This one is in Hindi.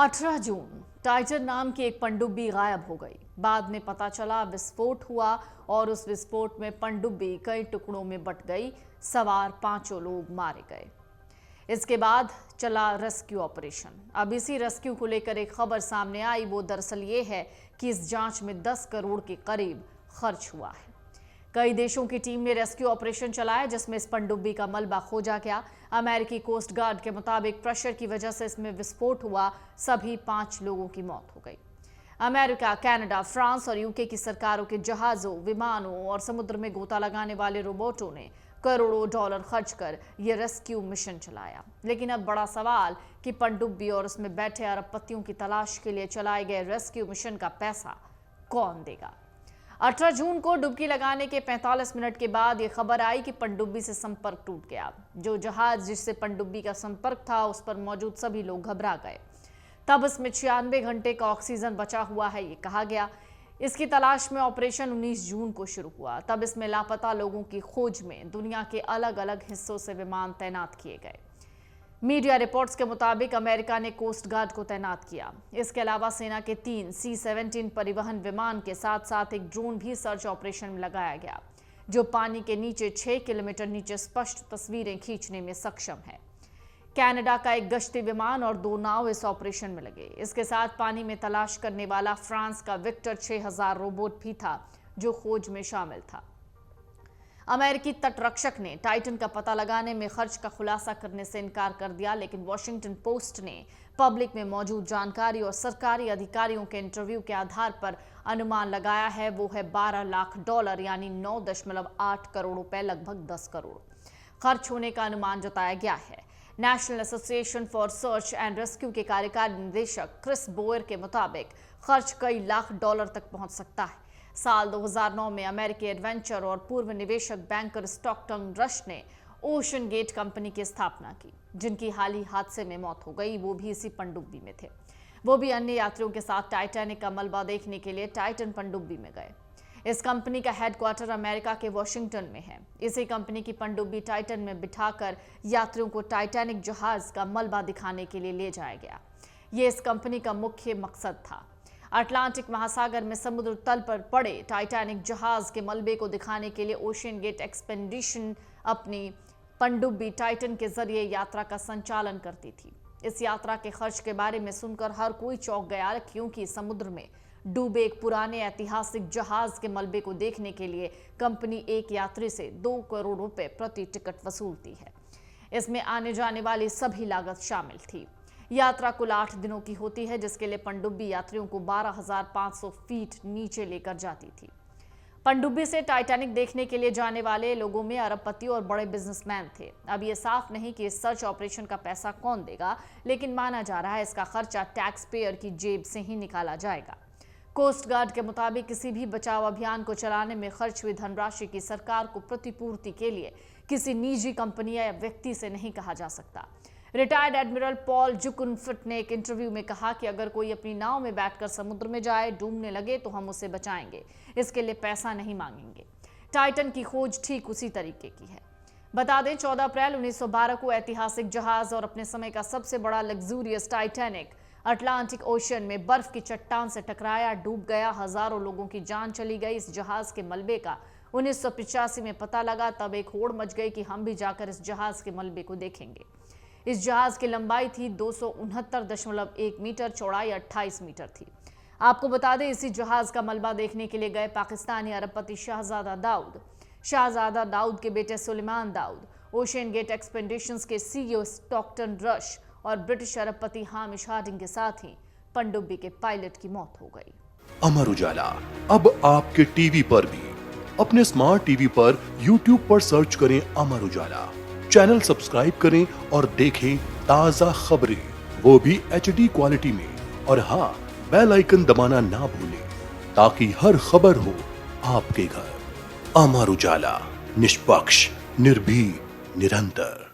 18 जून टाइटन नाम की एक पनडुब्बी गायब हो गई। बाद में पता चला विस्फोट हुआ और उस विस्फोट में पनडुब्बी कई टुकड़ों में बट गई। सवार 5 लोग मारे गए। इसके बाद चला रेस्क्यू ऑपरेशन। अब इसी रेस्क्यू को लेकर एक खबर सामने आई। वो दरअसल ये है कि इस जांच में 10 करोड़ के करीब खर्च हुआ है। कई देशों की टीम ने रेस्क्यू ऑपरेशन चलाया जिसमें इस पनडुब्बी का मलबा खोजा गया। अमेरिकी कोस्ट गार्ड के मुताबिक प्रेशर की वजह से इसमें विस्फोट हुआ। सभी 5 लोगों की मौत हो गई। अमेरिका, कनाडा, फ्रांस और यूके की सरकारों के जहाजों, विमानों और समुद्र में गोता लगाने वाले रोबोटों ने करोड़ों डॉलर खर्च कर यह रेस्क्यू मिशन चलाया। लेकिन अब बड़ा सवाल कि पनडुब्बी और उसमें बैठे अरबपतियों की तलाश के लिए चलाए गए रेस्क्यू मिशन का पैसा कौन देगा। 18 जून को डुबकी लगाने के 45 मिनट के बाद यह खबर आई कि पनडुब्बी से संपर्क टूट गया। जो जहाज जिससे पनडुब्बी का संपर्क था उस पर मौजूद सभी लोग घबरा गए। तब इसमें 96 घंटे का ऑक्सीजन बचा हुआ है, ये कहा गया। इसकी तलाश में ऑपरेशन 19 जून को शुरू हुआ। तब इसमें लापता लोगों की खोज में दुनिया के अलग अलग हिस्सों से विमान तैनात किए गए। मीडिया रिपोर्ट्स के मुताबिक अमेरिका ने कोस्ट गार्ड को तैनात किया। इसके अलावा सेना के 3 C-17 परिवहन विमान के साथ साथ एक ड्रोन भी सर्च ऑपरेशन में लगाया गया, जो पानी के नीचे 6 किलोमीटर नीचे स्पष्ट तस्वीरें खींचने में सक्षम है। कनाडा का एक गश्ती विमान और 2 नाव इस ऑपरेशन में लगे। इसके साथ पानी में तलाश करने वाला फ्रांस का विक्टर 6000 रोबोट भी था, जो खोज में शामिल था। अमेरिकी तटरक्षक ने टाइटन का पता लगाने में खर्च का खुलासा करने से इनकार कर दिया, लेकिन वॉशिंगटन पोस्ट ने पब्लिक में मौजूद जानकारी और सरकारी अधिकारियों के इंटरव्यू के आधार पर अनुमान लगाया है। वो है $12 लाख, यानी 9.8 करोड़ रुपए, लगभग 10 करोड़ खर्च होने का अनुमान जताया गया है। National association for search and rescue के कार्यकारी निदेशक क्रिस बोयर के मुताबिक खर्च कई लाख डॉलर तक पहुंच सकता है। साल 2009 में अमेरिकी एडवेंचर और पूर्व निवेशक बैंकर स्टॉकटन रश ने ओशन गेट कंपनी की स्थापना की, जिनकी हाल ही हादसे में मौत हो गई। वो भी इसी पनडुब्बी में थे। वो भी अन्य यात्रियों के साथ टाइटैनिक का मलबा देखने के लिए टाइटन पनडुब्बी में गए। इस कंपनी का हेडक्वार्टर अमेरिका के वॉशिंगटन में है। इसी कंपनी की पनडुब्बी टाइटन में बिठाकर यात्रियों को टाइटैनिक जहाज का मलबा दिखाने के लिए ले जाया गया। ये इस कंपनी का मुख्य मकसद था। अटलांटिक महासागर में समुद्र तल पर पड़े टाइटैनिक जहाज के मलबे को दिखाने के लिए ओशन गेट एक्सपेडिशन अपनी पनडुब्बी टाइटन के जरिए यात्रा का संचालन करती थी। इस यात्रा के खर्च के बारे में सुनकर हर कोई चौंक गया, क्योंकि समुद्र में डूबे एक पुराने ऐतिहासिक जहाज के मलबे को देखने के लिए कंपनी एक यात्री से 2 करोड़ रुपए प्रति टिकट वसूलती है। इसमें आने जाने वाली सभी लागत शामिल थी। यात्रा कुल 8 दिनों की होती है, जिसके लिए पनडुब्बी यात्रियों को 12,500 फीट नीचे लेकर जाती थी। पनडुब्बी से टाइटैनिक देखने के लिए जाने वाले लोगों में अरबपति और बड़े बिजनेसमैन थे। अब ये साफ नहीं कि इस सर्च ऑपरेशन का पैसा कौन देगा, लेकिन माना जा रहा है इसका खर्चा टैक्स पेयर की जेब से ही निकाला जाएगा। कोस्ट गार्ड के मुताबिक किसी भी बचाव अभियान को चलाने में खर्च हुई धनराशि की सरकार को प्रतिपूर्ति के लिए किसी निजी कंपनी या व्यक्ति से नहीं कहा जा सकता। रिटायर्ड एडमिरल पॉल जुकुनफिट ने एक इंटरव्यू में कहा कि अगर कोई अपनी नाव में बैठकर समुद्र में जाए, डूबने लगे, तो हम उसे बचाएंगे। इसके लिए पैसा नहीं मांगेंगे। टाइटन की खोज ठीक उसी तरीके की है। बता दें, 14 अप्रैल 1912 को ऐतिहासिक जहाज और अपने समय का सबसे बड़ा लग्जूरियस टाइटैनिक अटलांटिक ओशन में बर्फ की चट्टान से टकराया, डूब गया। हजारों लोगों की जान चली गई। इस जहाज के मलबे का 1985 में पता लगा। तब एक होड़ मच गई कि हम भी जाकर इस जहाज के मलबे को देखेंगे। इस जहाज की लंबाई थी 269.1 मीटर, चौड़ाई 28 मीटर थी। आपको बता दें, इसी जहाज का मलबा देखने के लिए गए पाकिस्तानी अरबपति शाहजादा दाऊद के बेटे Suleman Dawood, OceanGate Expeditions के CEO स्टॉकटन रश और ब्रिटिश अरबपति हामिश हार्डिंग के साथ ही पनडुब्बी के पायलट की मौत हो गई। अमर उजाला अब आपके टीवी पर भी। अपने स्मार्ट टीवी पर YouTube पर सर्च करें अमर उजाला, चैनल सब्सक्राइब करें और देखें ताजा खबरें, वो भी HD क्वालिटी में। और हाँ, बेल आइकन दबाना ना भूलें, ताकि हर खबर हो आपके घर। अमर उजाला, निष्पक्ष, निर्भीक, निरंतर।